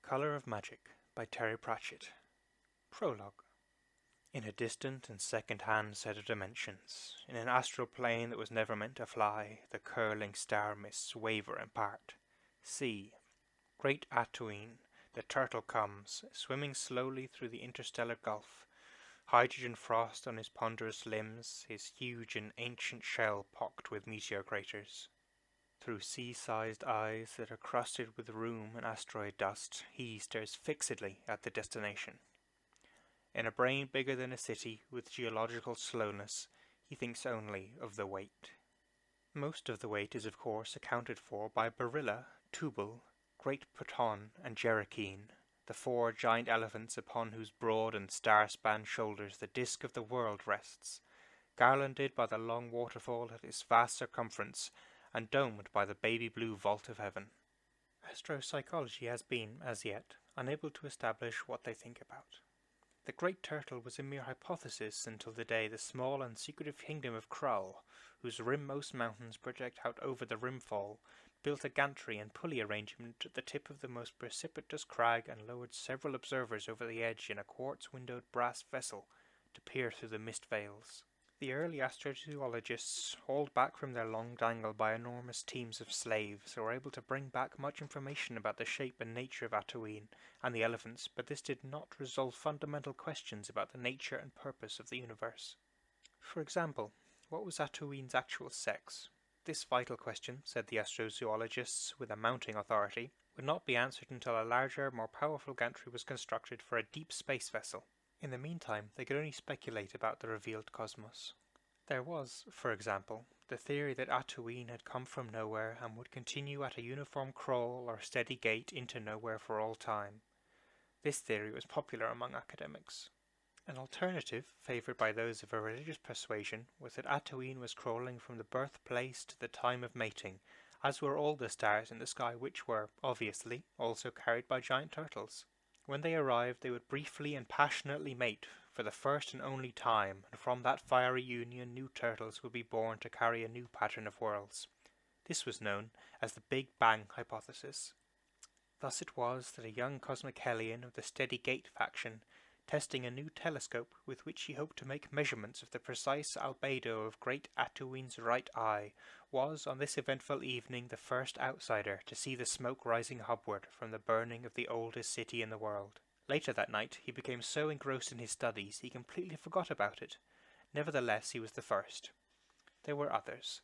Color of Magic by Terry Pratchett. Prologue. In a distant and second-hand set of dimensions, in an astral plane that was never meant to fly, the curling star mists waver and part. See, great Atuin, the turtle comes, swimming slowly through the interstellar gulf, hydrogen frost on his ponderous limbs, his huge and ancient shell pocked with meteor craters. Through sea-sized eyes that are crusted with rheum and asteroid dust, he stares fixedly at the destination. In a brain bigger than a city, with geological slowness, he thinks only of the weight. Most of the weight is of course accounted for by Barilla, Tubal, Great Proton, and Jerikeen, the four giant elephants upon whose broad and star-spanned shoulders the disk of the world rests, garlanded by the long waterfall at its vast circumference, and domed by the baby blue vault of heaven. Astropsychology has been, as yet, unable to establish what they think about. The great turtle was a mere hypothesis until the day the small and secretive kingdom of Krull, whose rimmost mountains project out over the rimfall, built a gantry and pulley arrangement at the tip of the most precipitous crag and lowered several observers over the edge in a quartz-windowed brass vessel to peer through the mist veils. The early astrozoologists, hauled back from their long dangle by enormous teams of slaves, were able to bring back much information about the shape and nature of Atuin and the elephants, but this did not resolve fundamental questions about the nature and purpose of the universe. For example, what was Atuin's actual sex? This vital question, said the astrozoologists with a mounting authority, would not be answered until a larger, more powerful gantry was constructed for a deep space vessel. In the meantime, they could only speculate about the revealed cosmos. There was, for example, the theory that Atuin had come from nowhere and would continue at a uniform crawl or steady gait into nowhere for all time. This theory was popular among academics. An alternative, favoured by those of a religious persuasion, was that Atuin was crawling from the birthplace to the time of mating, as were all the stars in the sky, which were, obviously, also carried by giant turtles. When they arrived, they would briefly and passionately mate for the first and only time, and from that fiery union new turtles would be born to carry a new pattern of worlds. This was known as the Big Bang hypothesis. Thus it was that a young cosmic hellion of the Steady Gate faction, testing a new telescope with which he hoped to make measurements of the precise albedo of great Atuin's right eye, was on this eventful evening the first outsider to see the smoke rising hubward from the burning of the oldest city in the world. Later that night he became so engrossed in his studies he completely forgot about it. Nevertheless he was the first. There were others.